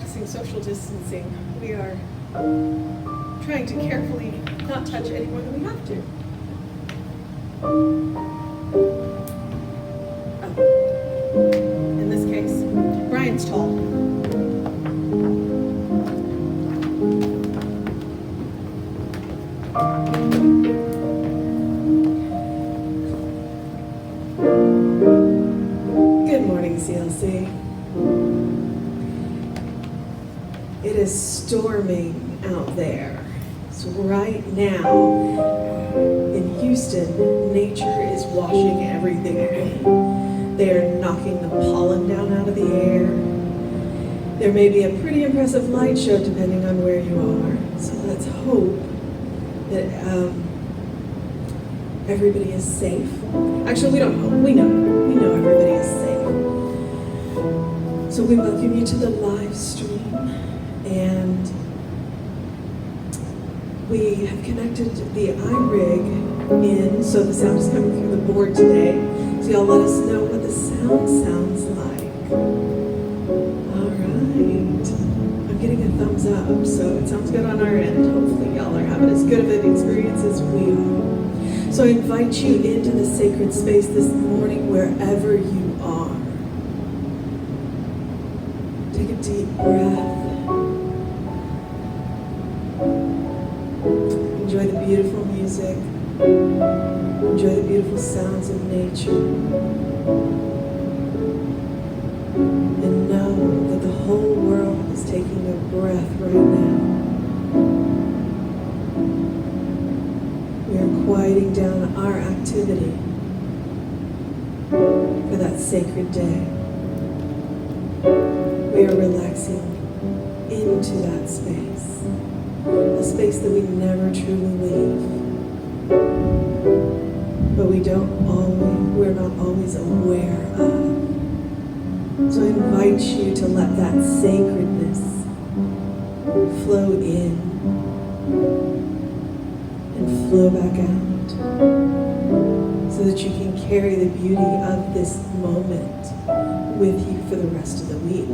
practicing social distancing. We are trying to carefully not touch any more than we have to. Oh. In this case, Brian's tall. Good morning, CLC. It is storming out there. So right now in Houston, nature is washing everything away. They are knocking the pollen down out of the air. There may be a pretty impressive light show depending on where you are. So let's hope that everybody is safe. Actually, we don't hope. We know everybody is safe. So we welcome you to the live stream, and we have connected the iRig in, so the sound is coming through the board today. So y'all let us know what the sound sounds like. All right. I'm getting a thumbs up, so it sounds good on our end. Hopefully y'all are having as good of an experience as we are. So I invite you into the sacred space this morning wherever you are. Take a deep breath. Enjoy the beautiful music. Enjoy the beautiful sounds of nature. And know that the whole world is taking a breath right now. We are quieting down our activity for that sacred day. We are relaxing into that space, a space that we never truly leave. But we're not always aware of. So I invite you to let that sacredness flow in and flow back out, so that you can carry the beauty of this moment with you for the rest of the week.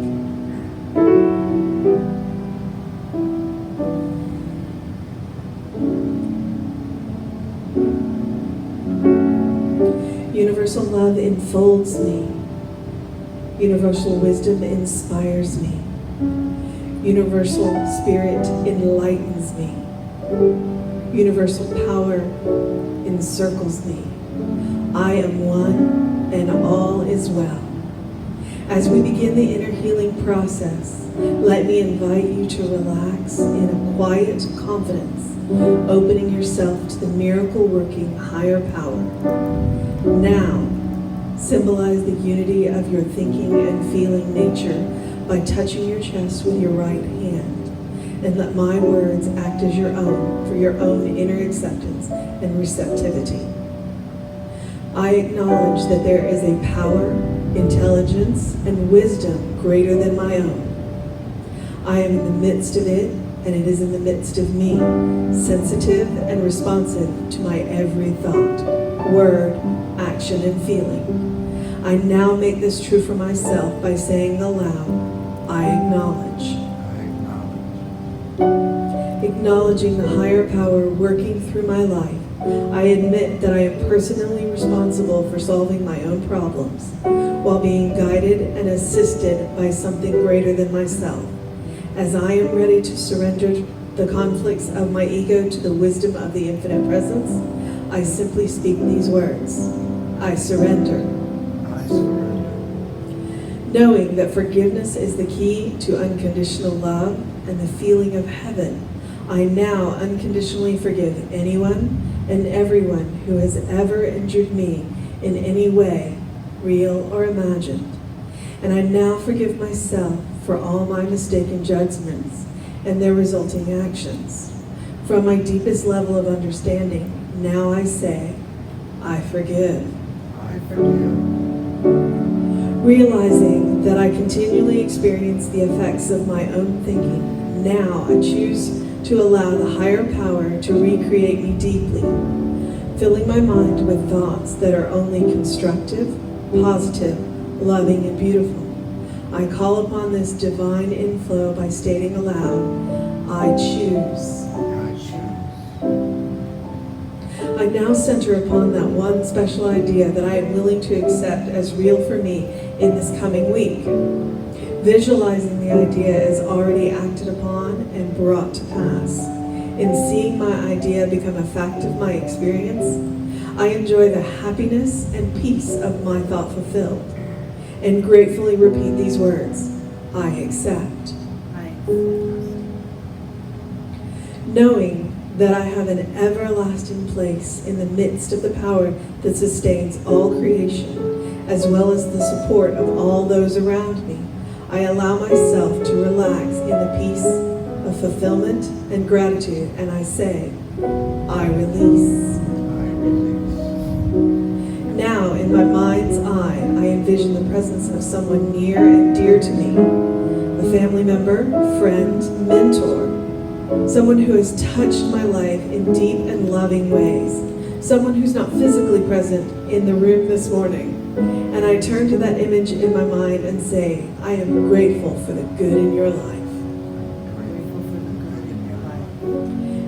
Universal love enfolds me. Universal wisdom inspires me. Universal spirit enlightens me. Universal power encircles me. I am one and all is well. As we begin the inner healing process, let me invite you to relax in a quiet confidence, opening yourself to the miracle-working higher power. Now, symbolize the unity of your thinking and feeling nature by touching your chest with your right hand, and let my words act as your own for your own inner acceptance and receptivity. I acknowledge that there is a power, intelligence, and wisdom greater than my own. I am in the midst of it, and it is in the midst of me, sensitive and responsive to my every thought, word, action, and feeling. I now make this true for myself by saying aloud, I acknowledge. Acknowledging the higher power working through my life, I admit that I am personally responsible for solving my own problems while being guided and assisted by something greater than myself. As I am ready to surrender the conflicts of my ego to the wisdom of the infinite presence, I simply speak these words. I surrender. I surrender. Knowing that forgiveness is the key to unconditional love and the feeling of heaven, I now unconditionally forgive anyone and everyone who has ever injured me in any way, real or imagined. And I now forgive myself for all my mistaken judgments and their resulting actions. From my deepest level of understanding, now I say, I forgive. I forgive. Realizing that I continually experience the effects of my own thinking, now I choose to allow the higher power to recreate me deeply, filling my mind with thoughts that are only constructive, positive, loving, and beautiful. I call upon this divine inflow by stating aloud, I choose. I choose. I now center upon that one special idea that I am willing to accept as real for me in this coming week. Visualizing the idea as already acted upon and brought to pass. In seeing my idea become a fact of my experience, I enjoy the happiness and peace of my thought fulfilled, and gratefully repeat these words, I accept. Knowing that I have an everlasting place in the midst of the power that sustains all creation, as well as the support of all those around me, I allow myself to relax in the peace of fulfillment and gratitude, and I say, I release. I release. Now, in my mind's eye, I envision the presence of someone near and dear to me, a family member, friend, mentor, someone who has touched my life in deep and loving ways, someone who's not physically present in the room this morning. And I turn to that image in my mind and say, I am grateful for the good in your life. Grateful for the good in your life.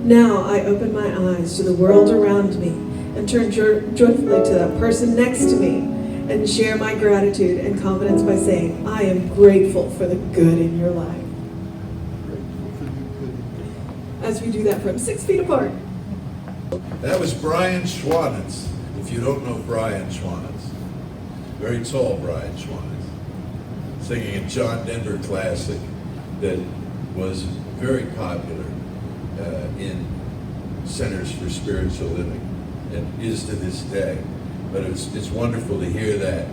Now I open my eyes to the world around me and turn joyfully to that person next to me and share my gratitude and confidence by saying, I am grateful for the good in your life. Grateful for the good in your life. As we do that from 6 feet apart. That was Brian Schwanitz. If you don't know Brian Schwanitz, very tall Brian Schwanitz, singing a John Denver classic that was very popular in centers for spiritual living and is to this day. But it's wonderful to hear that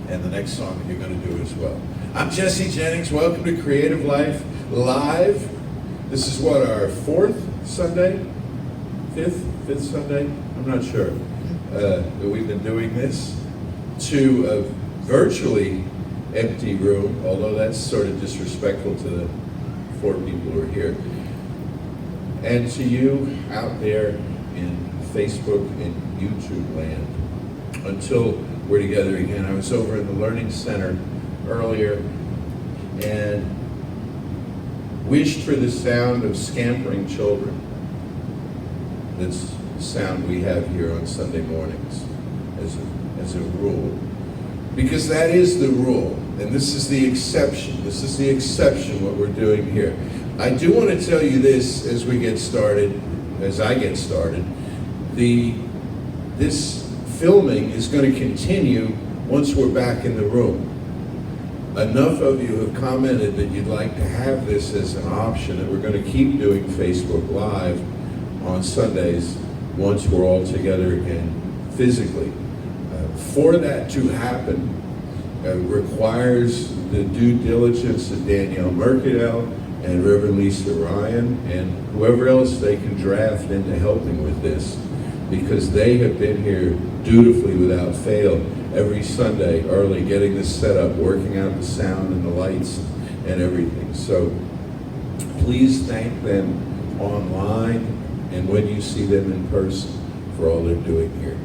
and the next song that you're going to do as well. I'm Jesse Jennings. Welcome to Creative Life Live. This is what, our fourth Sunday? Fifth Sunday? I'm not sure that we've been doing this, to a virtually empty room, although that's sort of disrespectful to the 4 people who are here. And to you out there in Facebook and YouTube land, until we're together again. I was over in the Learning Center earlier and wished for the sound of scampering children. That's the sound we have here on Sunday mornings as a rule. Because that is the rule, and this is the exception. This is the exception, what we're doing here. I do want to tell you this as we get started, as I get started. This filming is going to continue once we're back in the room. Enough of you have commented that you'd like to have this as an option, that we're going to keep doing Facebook Live on Sundays once we're all together again physically. For that to happen requires the due diligence of Danielle Mercadal and Reverend Lisa Ryan and whoever else they can draft into helping with this, because they have been here dutifully without fail every Sunday early, getting this set up, working out the sound and the lights and everything. So please thank them online and when you see them in person for all they're doing here.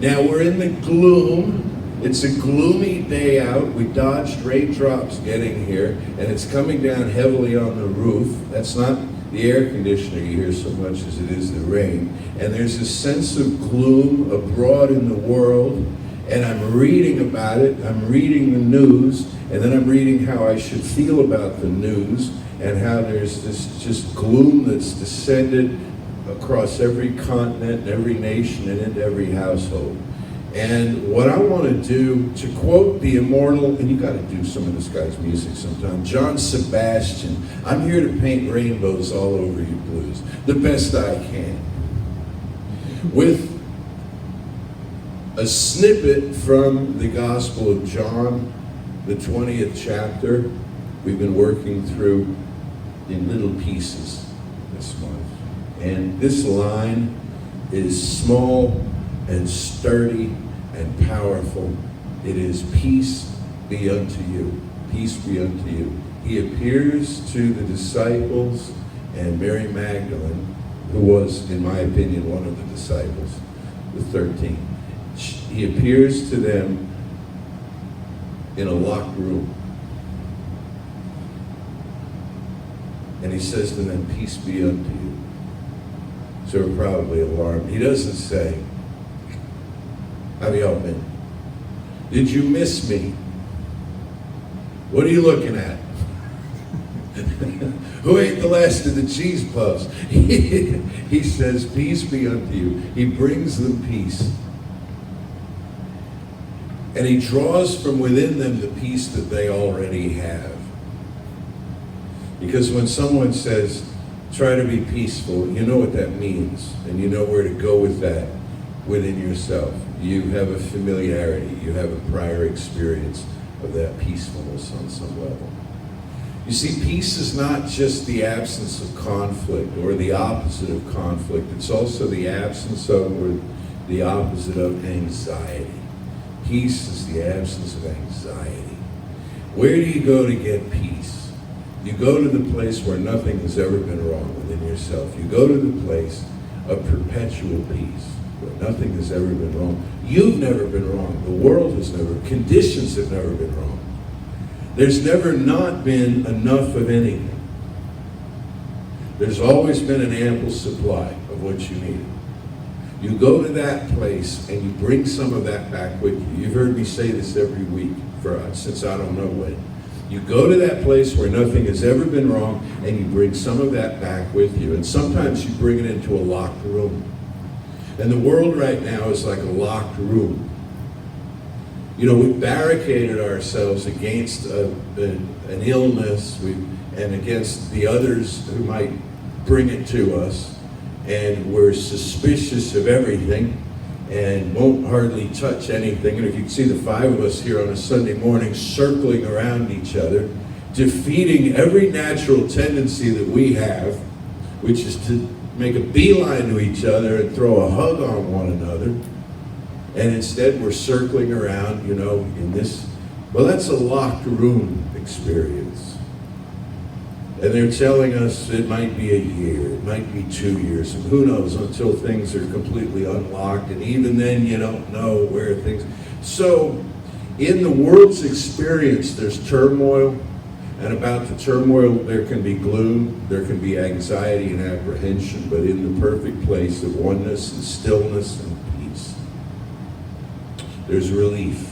Now we're in the gloom. It's a gloomy day out. We dodged raindrops getting here, and it's coming down heavily on the roof. That's not the air conditioner you hear so much as it is the rain. And there's a sense of gloom abroad in the world, and I'm reading about it. I'm reading the news, and then I'm reading how I should feel about the news, and how there's this just gloom that's descended across every continent, every nation, and into every household. And what I want to do, to quote the immortal, and you got to do some of this guy's music sometime, John Sebastian, I'm here to paint rainbows all over you blues, the best I can. With a snippet from the Gospel of John, the 20th chapter, we've been working through in little pieces this month. And this line is small and sturdy and powerful. It is, peace be unto you. Peace be unto you. He appears to the disciples and Mary Magdalene, who was, in my opinion, one of the disciples, the 13. He appears to them in a locked room. And he says to them, peace be unto you. So we're probably alarmed. He doesn't say, how have y'all been? Did you miss me? What are you looking at? Who ate the last of the cheese puffs? He says, peace be unto you. He brings them peace. And he draws from within them the peace that they already have. Because when someone says, try to be peaceful, you know what that means. And you know where to go with that within yourself. You have a familiarity. You have a prior experience of that peacefulness on some level. You see, peace is not just the absence of conflict or the opposite of conflict. It's also the absence of or the opposite of anxiety. Peace is the absence of anxiety. Where do you go to get peace? You go to the place where nothing has ever been wrong within yourself. You go to the place of perpetual peace, where nothing has ever been wrong. You've never been wrong. The world has never, conditions have never been wrong. There's never not been enough of anything. There's always been an ample supply of what you need. You go to that place and you bring some of that back with you. You've heard me say this every week since I don't know when. You go to that place where nothing has ever been wrong and you bring some of that back with you. And sometimes you bring it into a locked room. And the world right now is like a locked room. You know, we've barricaded ourselves against an illness and against the others who might bring it to us. And we're suspicious of everything and won't hardly touch anything. And if you can see the five of us here on a Sunday morning circling around each other, defeating every natural tendency that we have, which is to make a beeline to each other and throw a hug on one another. And instead we're circling around, you know, in this, well, that's a locked room experience. And they're telling us it might be a year, it might be 2 years, and who knows until things are completely unlocked. And even then you don't know where things, so in the world's experience there's turmoil, and about the turmoil there can be gloom, there can be anxiety and apprehension, but in the perfect place of oneness and stillness and peace, there's relief.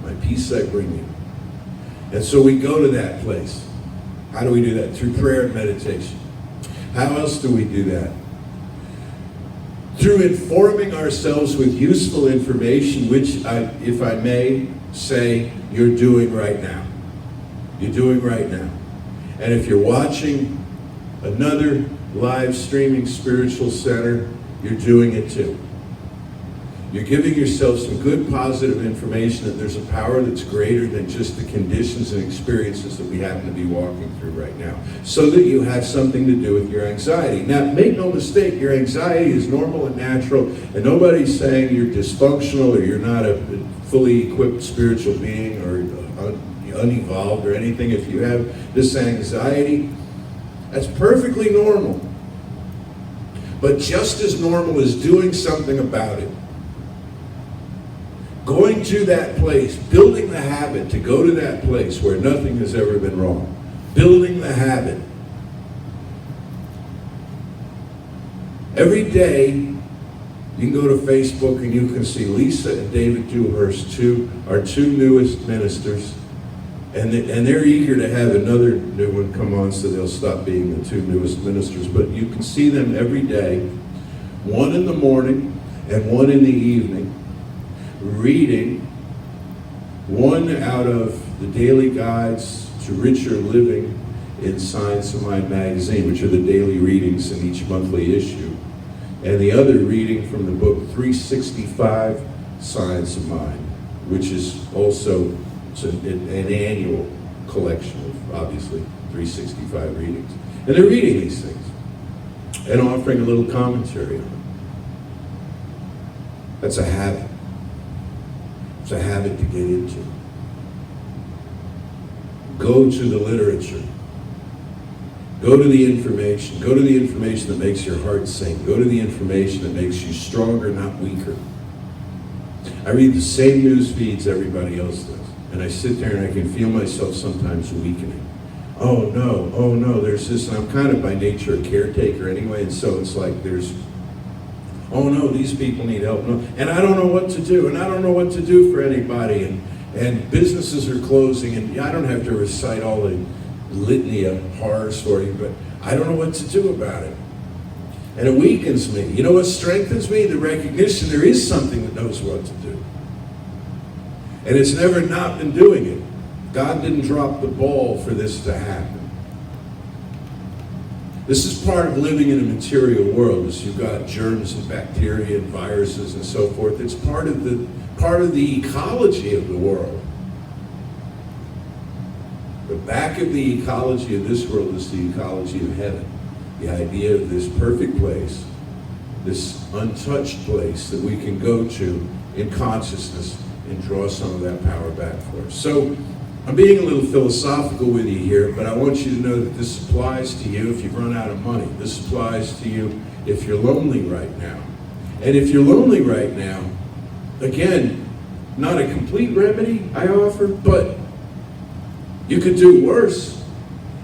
My peace I bring you. And so we go to that place. How do we do that? Through prayer and meditation. How else do we do that? Through informing ourselves with useful information, which, if I may say, you're doing right now. You're doing right now. And if you're watching another live streaming spiritual center, you're doing it too. You're giving yourself some good positive information that there's a power that's greater than just the conditions and experiences that we happen to be walking through right now, so that you have something to do with your anxiety. Now, make no mistake, your anxiety is normal and natural, and nobody's saying you're dysfunctional or you're not a fully equipped spiritual being or unevolved or anything. If you have this anxiety, that's perfectly normal. But just as normal is doing something about it. Going to that place, building the habit to go to that place where nothing has ever been wrong. Building the habit. Every day, you can go to Facebook and you can see Lisa and David Dewhurst, our two newest ministers, and they're eager to have another new one come on so they'll stop being the two newest ministers. But you can see them every day, one in the morning and one in the evening, reading one out of the daily guides to richer living in Science of Mind magazine, which are the daily readings in each monthly issue, and the other reading from the book 365 Science of Mind, which is also an annual collection of, obviously, 365 readings. And they're reading these things and offering a little commentary on them. That's a habit. It's a habit to get into. Go to the literature. Go to the information. Go to the information that makes your heart sing. Go to the information that makes you stronger, not weaker. I read the same news feeds everybody else does. And I sit there and I can feel myself sometimes weakening. oh no, there's this, and I'm kind of by nature a caretaker anyway, and so it's like there's, oh no, these people need help, no, and I don't know what to do, and I don't know what to do for anybody, and businesses are closing, and I don't have to recite all the litany of horror stories, but I don't know what to do about it. And it weakens me. You know what strengthens me? The recognition there is something that knows what to do. And it's never not been doing it. God didn't drop the ball for this to happen. This is part of living in a material world, as you've got germs and bacteria and viruses and so forth. It's part of the ecology of the world. But back of the ecology of this world is the ecology of heaven. The idea of this perfect place, this untouched place that we can go to in consciousness and draw some of that power back for us. So I'm being a little philosophical with you here, but I want you to know that this applies to you if you've run out of money. This applies to you if you're lonely right now. And if you're lonely right now, again, not a complete remedy I offer, but you could do worse,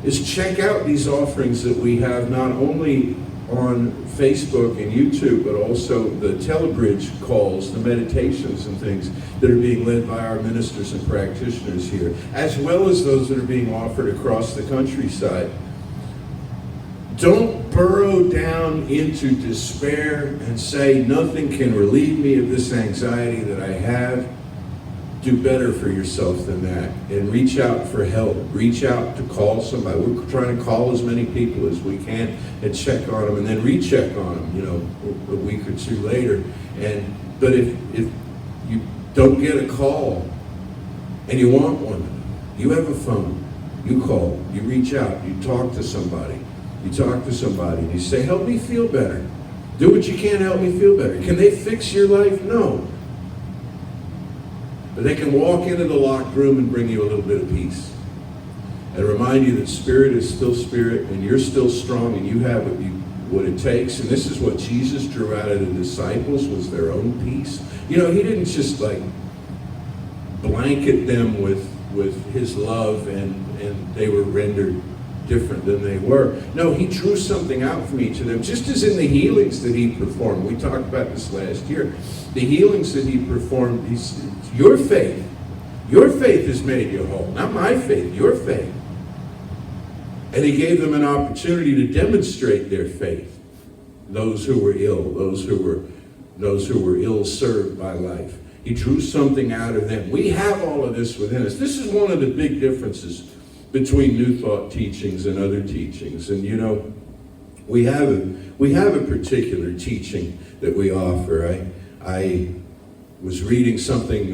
is check out these offerings that we have not only on Facebook and YouTube, but also the Telebridge calls, the meditations and things that are being led by our ministers and practitioners here, as well as those that are being offered across the countryside. Don't burrow down into despair and say, nothing can relieve me of this anxiety that I have. Do better for yourself than that, and reach out for help. Reach out to call somebody. We're trying to call as many people as we can and check on them, and then recheck on them, you know, a week or two later. But if you don't get a call and you want one, you have a phone, you call, you reach out, you talk to somebody. You talk to somebody and you say, help me feel better. Do what you can to help me feel better. Can they fix your life? No. But they can walk into the locked room and bring you a little bit of peace. And remind you that spirit is still spirit, and you're still strong, and you have what it takes. And this is what Jesus drew out of the disciples, was their own peace. You know, he didn't just like blanket them with his love and they were rendered different than they were. No, he drew something out from each of them, just as in the healings that he performed. We talked about this last year. The healings that he performed, your faith has made you whole. Not my faith, your faith. And he gave them an opportunity to demonstrate their faith. Those who were ill, those who were ill-served by life. He drew something out of them. We have all of this within us. This is one of the big differences between New Thought teachings and other teachings. And you know, we have a particular teaching that we offer. I was reading something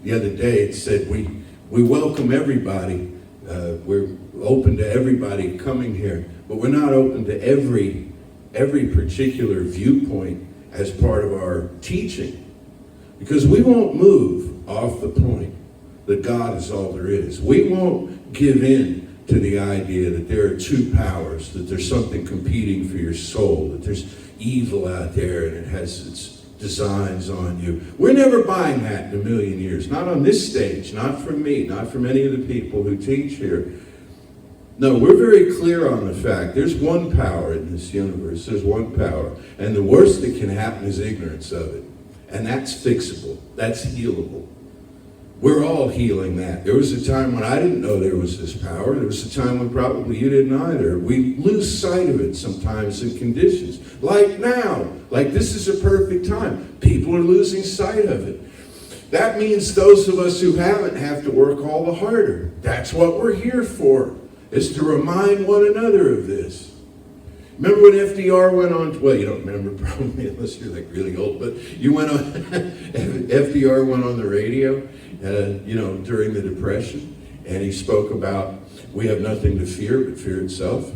the other day. It said we welcome everybody. We're open to everybody coming here, but we're not open to every particular viewpoint as part of our teaching, because we won't move off the point that God is all there is. We won't give in to the idea that there are two powers, that there's something competing for your soul, that there's evil out there and it has its designs on you. We're never buying that in a million years. Not on this stage, not from me, not from any of the people who teach here. No, we're very clear on the fact there's one power in this universe. There's one power. And the worst that can happen is ignorance of it. And that's fixable. That's healable. We're all healing that. There was a time when I didn't know there was this power. There was a time when probably you didn't either. We lose sight of it sometimes in conditions. Like now. Like this is a perfect time. People are losing sight of it. That means those of us who haven't have to work all the harder. That's what we're here for, is to remind one another of this. Remember when FDR went on, well, you don't remember probably unless you're like really old, but you went on, FDR went on the radio, during the Depression, and he spoke about, we have nothing to fear but fear itself.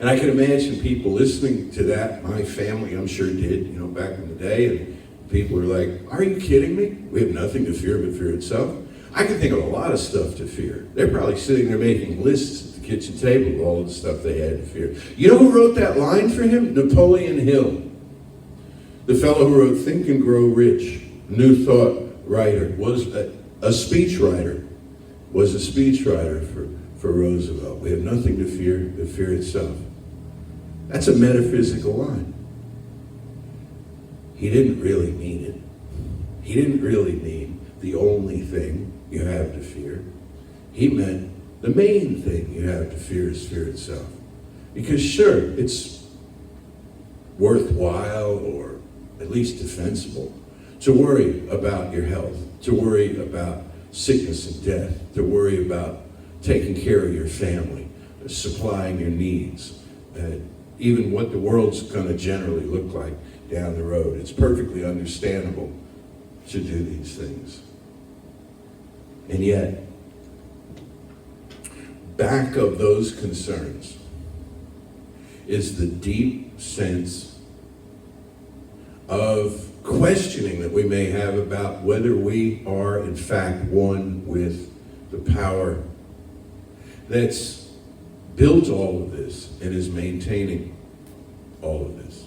And I can imagine people listening to that. My family, I'm sure, did, back in the day, and people were like, are you kidding me? We have nothing to fear but fear itself. I can think of a lot of stuff to fear. They're probably sitting there making lists at the kitchen table of all the stuff they had to fear. You know who wrote that line for him? Napoleon Hill. The fellow who wrote Think and Grow Rich, New Thought writer, was a speech writer. was a speechwriter for Roosevelt. We have nothing to fear, but fear itself. That's a metaphysical line. He didn't really mean it. He didn't really mean the only thing you have to fear. He meant the main thing you have to fear is fear itself. Because sure, it's worthwhile or at least defensible to worry about your health, to worry about sickness and death, to worry about taking care of your family, supplying your needs, even what the world's going to generally look like down the road. It's perfectly understandable to do these things. And yet, back of those concerns is the deep sense of questioning that we may have about whether we are in fact one with the power that's built all of this and is maintaining all of this.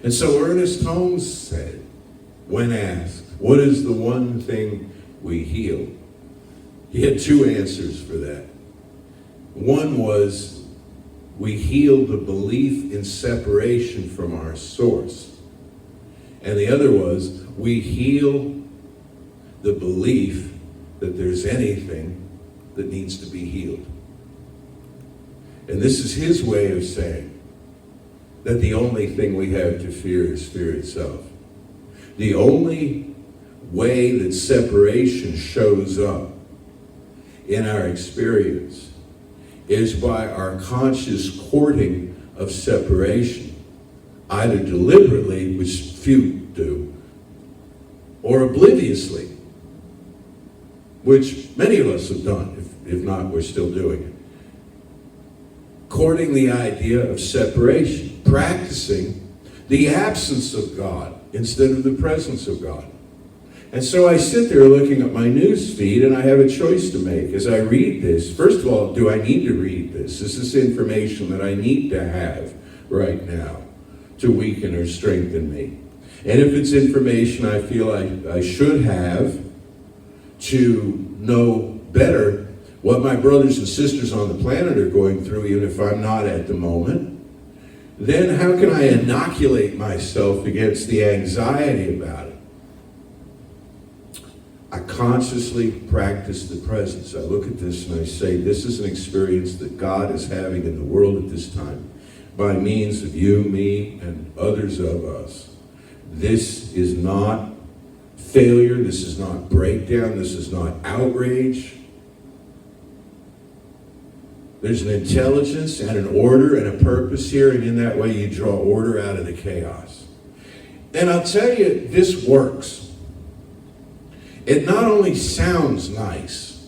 And so Ernest Holmes said, when asked, what is the one thing we heal? He had two answers for that. One was, we heal the belief in separation from our source. And the other was, we heal the belief that there's anything that needs to be healed. And this is his way of saying that the only thing we have to fear is fear itself. The only way that separation shows up in our experience is by our conscious courting of separation, either deliberately, which few do, or obliviously, which many of us have done. If not, we're still doing it. Courting the idea of separation, practicing the absence of God instead of the presence of God. And so I sit there looking at my news feed, and I have a choice to make as I read this. First of all, do I need to read this? Is this information that I need to have right now to weaken or strengthen me? And if it's information I feel I should have to know better what my brothers and sisters on the planet are going through, even if I'm not at the moment, then how can I inoculate myself against the anxiety about it? I consciously practice the presence. I look at this and I say, this is an experience that God is having in the world at this time by means of you, me, and others of us. This is not failure. This is not breakdown. This is not outrage. There's an intelligence and an order and a purpose here, and in that way you draw order out of the chaos. And I'll tell you, this works. It not only sounds nice,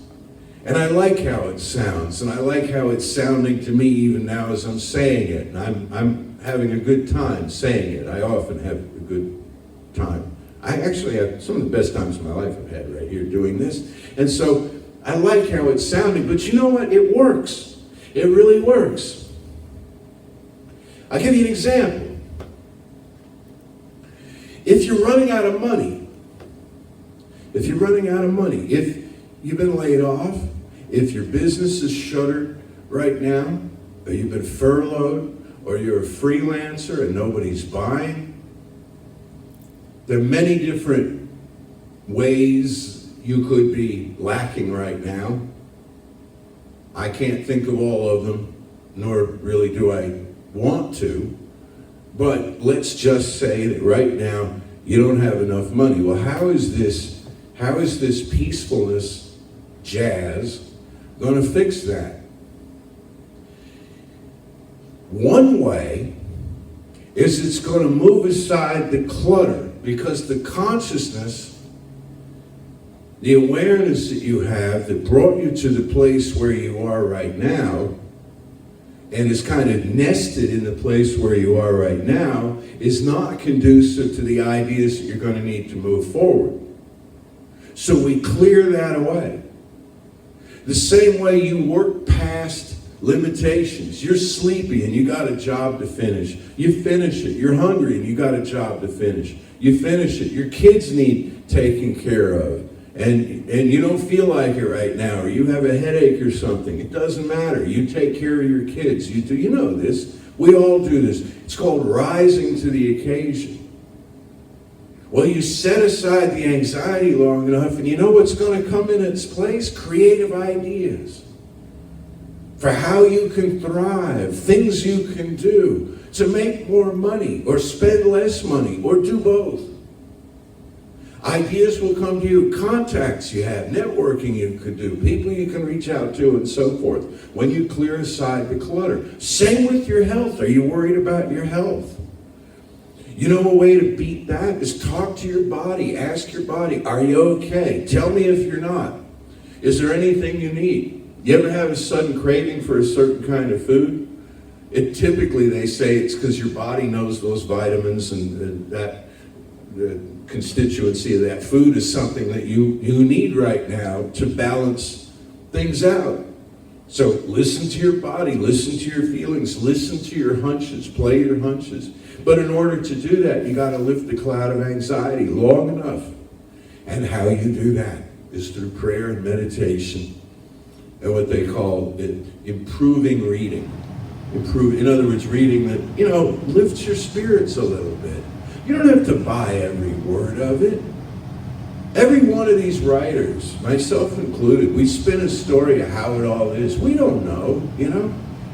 and I like how it sounds, and I like how it's sounding to me even now as I'm saying it, and I'm having a good time saying it. I often have a good time. I actually have some of the best times of my life I've had right here doing this. And so I like how it's sounding, but you know what? It works. It really works. I'll give you an example. If you're running out of money, if you've been laid off, if your business is shuttered right now, or you've been furloughed, or you're a freelancer and nobody's buying, there are many different ways you could be lacking right now. I can't think of all of them, nor really do I want to, but let's just say that right now you don't have enough money. Well, how is this peacefulness jazz going to fix that? One way is it's going to move aside the clutter, because the consciousness, the awareness that you have that brought you to the place where you are right now and is kind of nested in the place where you are right now is not conducive to the ideas that you're going to need to move forward. So we clear that away. The same way you work past limitations. You're sleepy and you got a job to finish. You finish it. You're hungry and you got a job to finish. You finish it. Your kids need taking care of. and you don't feel like it right now, or you have a headache or something, it doesn't matter. You take care of your kids. You know this. We all do this. It's called rising to the occasion. Well, you set aside the anxiety long enough, and you know what's going to come in its place? Creative ideas for how you can thrive, things you can do to make more money, or spend less money, or do both. Ideas will come to you, contacts you have, networking you could do, people you can reach out to, and so forth, when you clear aside the clutter. Same with your health. Are you worried about your health? You know, a way to beat that is talk to your body. Ask your body, are you okay? Tell me if you're not. Is there anything you need? You ever have a sudden craving for a certain kind of food? It typically, they say, it's because your body knows those vitamins and that the constituency of that food is something that you need right now to balance things out. So listen to your body, listen to your feelings, listen to your hunches, play your hunches. But in order to do that, you got to lift the cloud of anxiety long enough. And how you do that is through prayer and meditation and what they call improving reading. In other words, reading that, lifts your spirits a little bit. You don't have to buy every word of it. Every one of these writers, myself included, we spin a story of how it all is. We don't know,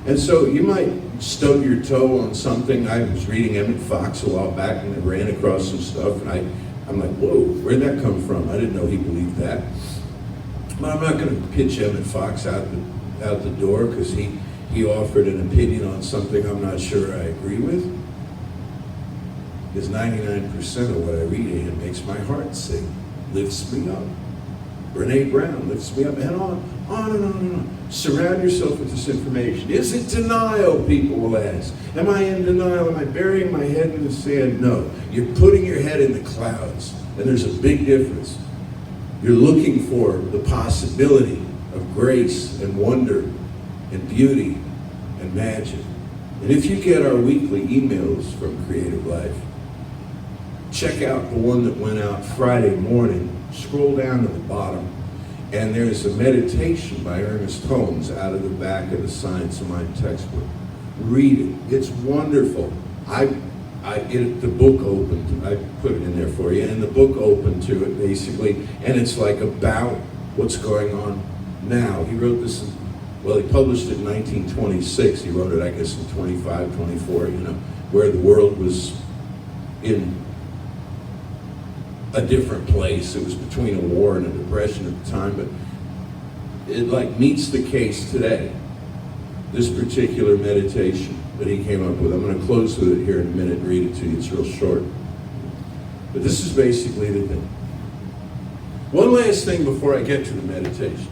And so you might stub your toe on something. I was reading Emmett Fox a while back, and I ran across some stuff, and I'm like, whoa, where'd that come from? I didn't know he believed that. But I'm not going to pitch Emmett Fox out the door because he offered an opinion on something I'm not sure I agree with. Because 99% of what I read in makes my heart sing, lifts me up. Brene Brown lifts me up, and on and on and on. Surround yourself with this information. Is it denial, people will ask? Am I in denial? Am I burying my head in the sand? No. You're putting your head in the clouds, and there's a big difference. You're looking for the possibility of grace and wonder and beauty and magic. And if you get our weekly emails from Creative Life, check out the one that went out Friday morning. Scroll down to the bottom, and there's a meditation by Ernest Holmes out of the back of the Science of Mind textbook. Read it. It's wonderful. The book opened. I put it in there for you, and the book opened to it basically, and it's like about what's going on now. He wrote this. He published it in 1926. He wrote it, I guess, in 25, 24. Where the world was in a different place. It was between a war and a depression at the time, but it meets the case today. This particular meditation that he came up with. I'm going to close with it here in a minute and read it to you. It's real short. But this is basically the thing. One last thing before I get to the meditation.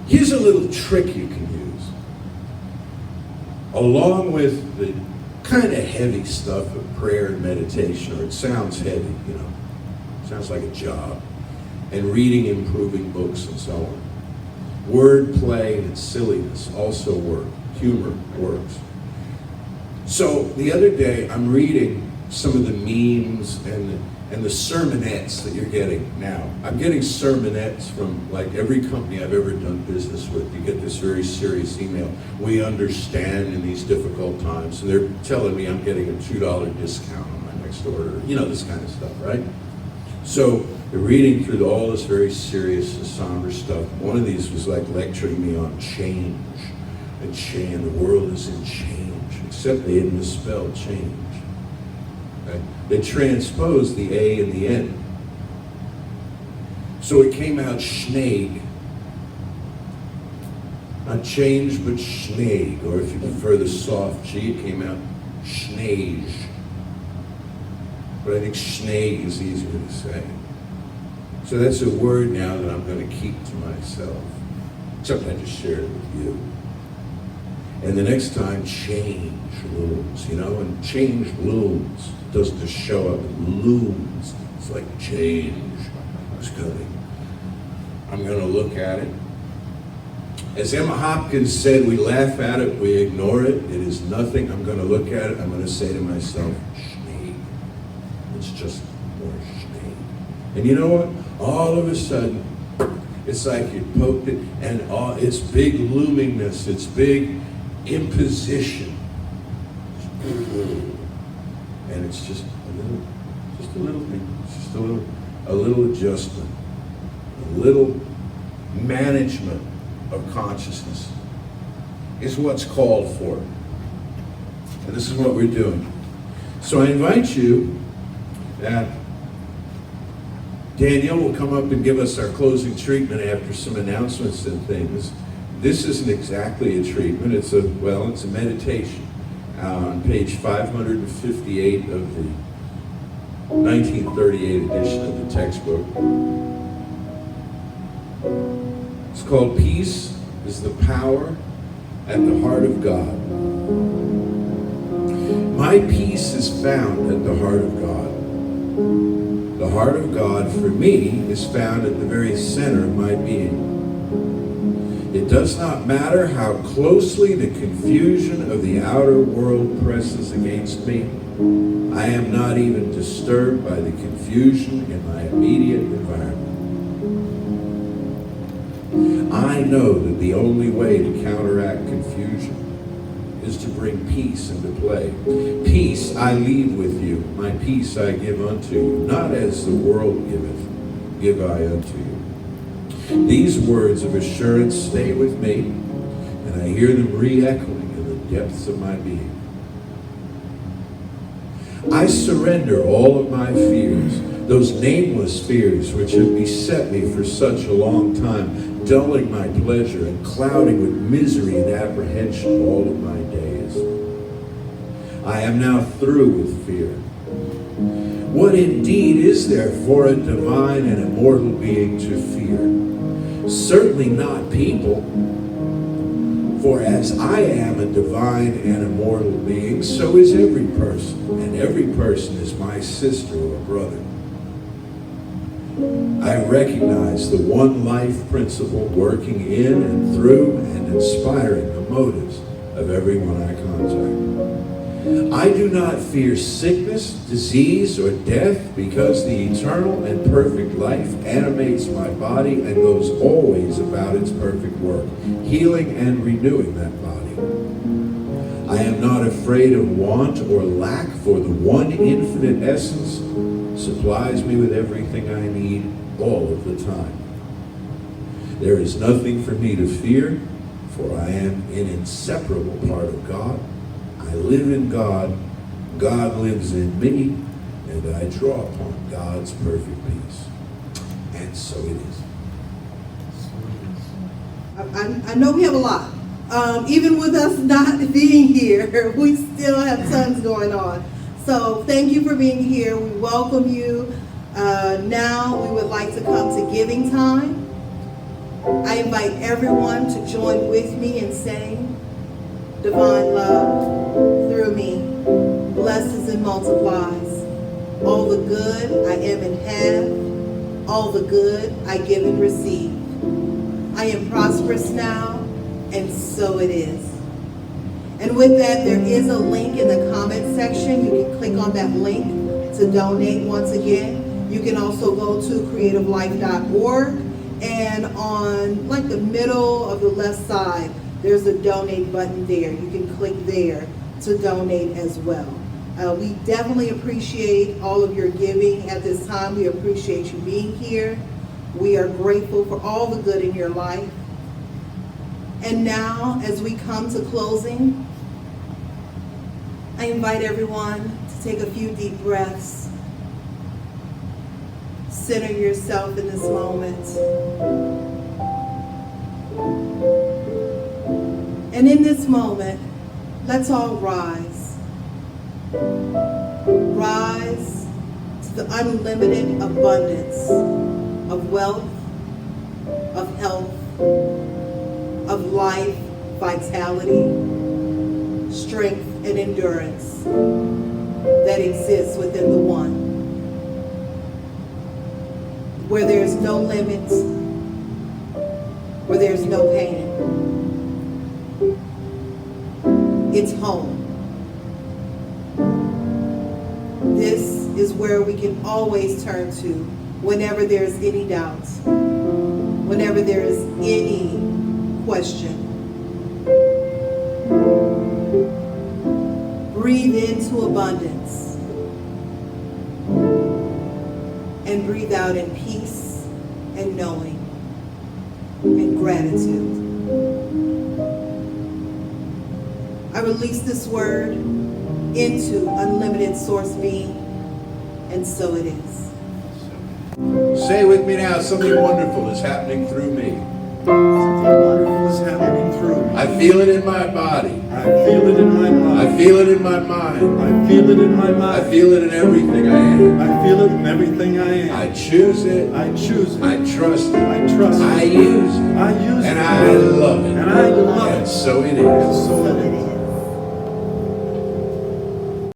Here's a little trick you can use. Along with the kind of heavy stuff of prayer and meditation, or it sounds heavy, sounds like a job, and reading improving books and so on. Word play and silliness also work. Humor works. So the other day I'm reading some of the memes and the sermonettes that you're getting now. I'm getting sermonettes from every company I've ever done business with. You get this very serious email. We understand in these difficult times. And they're telling me I'm getting a $2 discount on my next order. This kind of stuff, right? So they're reading through all this very serious and somber stuff. One of these was lecturing me on change. And the world is in change, except they had misspelled change. Okay? They transposed the A and the N. So it came out schneeg. Not change, but schneeg. Or if you prefer the soft G, it came out schneege. But I think schneeg is easier to say. So that's a word now that I'm going to keep to myself. Except I just shared it with you. And the next time, change looms, and change looms. It doesn't just show up, it looms. It's like change is coming. I'm going to look at it. As Emma Hopkins said, we laugh at it, we ignore it. It is nothing. I'm going to look at it. I'm going to say to myself, schneeg. It's just more schneeg. And you know what? All of a sudden, it's like you poked it, and it's big loomingness, it's big imposition. And it's just a little thing, just a little adjustment, a little management of consciousness is what's called for. And this is what we're doing. So I invite you that Danielle will come up and give us our closing treatment after some announcements and things. This isn't exactly a treatment, it's a meditation on page 558 of the 1938 edition of the textbook. It's called Peace is the Power at the Heart of God. My peace is found at the heart of God. The heart of God, for me, is found at the very center of my being. It does not matter how closely the confusion of the outer world presses against me. I am not even disturbed by the confusion in my immediate environment. I know that the only way to counteract confusion is to bring peace into play. Peace I leave with you, my peace I give unto you, not as the world giveth, give I unto you. These words of assurance stay with me, and I hear them re-echoing in the depths of my being. I surrender all of my fears, those nameless fears which have beset me for such a long time, dulling my pleasure and clouding with misery and apprehension all of my days. I am now through with fear. What indeed is there for a divine and immortal being to fear? Certainly not people. For as I am a divine and immortal being, so is every person, and every person is my sister or brother. I recognize the one life principle working in and through and inspiring the motives of everyone I contact. I do not fear sickness, disease, or death because the eternal and perfect life animates my body and goes always about its perfect work, healing and renewing that body. I am not afraid of want or lack, for the one infinite essence supplies me with everything I need all of the time. There is nothing for me to fear, for I am an inseparable part of God. I live in God, God lives in me, and I draw upon God's perfect peace. And so it is. I know we have a lot. Even with us not being here, we still have tons going on. So thank you for being here. We welcome you. Now we would like to come to giving time. I invite everyone to join with me in saying, divine love through me blesses and multiplies all the good I am and have, all the good I give and receive. I am prosperous now, and so it is. And with that, there is a link in the comment section. You can click on that link to donate once again. You can also go to creativelife.org, and on like the middle of the left side, there's a donate button there. You can click there to donate as well. We definitely appreciate all of your giving at this time. We appreciate you being here. We are grateful for all the good in your life. And now, as we come to closing, I invite everyone to take a few deep breaths. Center yourself in this moment. And in this moment, let's all rise. Rise to the unlimited abundance of wealth, of health, of life, vitality, strength, and endurance that exists within the one. Where there's no limits, where there's no pain. It's home. This is where we can always turn to whenever there's any doubt, whenever there's any question. Breathe into abundance and breathe out in peace and knowing and gratitude. I release this word into unlimited source me, and so it is. Say with me now, something wonderful is happening through me. Something wonderful is happening through me. I feel it in my body. I feel it in my mind. I feel it in my mind. I feel it in my I mind. feel it in everything I am. I feel it in everything I am. I choose it. I choose it. I trust it. I trust it. I use it. I use it. And I love it. And I love And it. so it And is. so it is.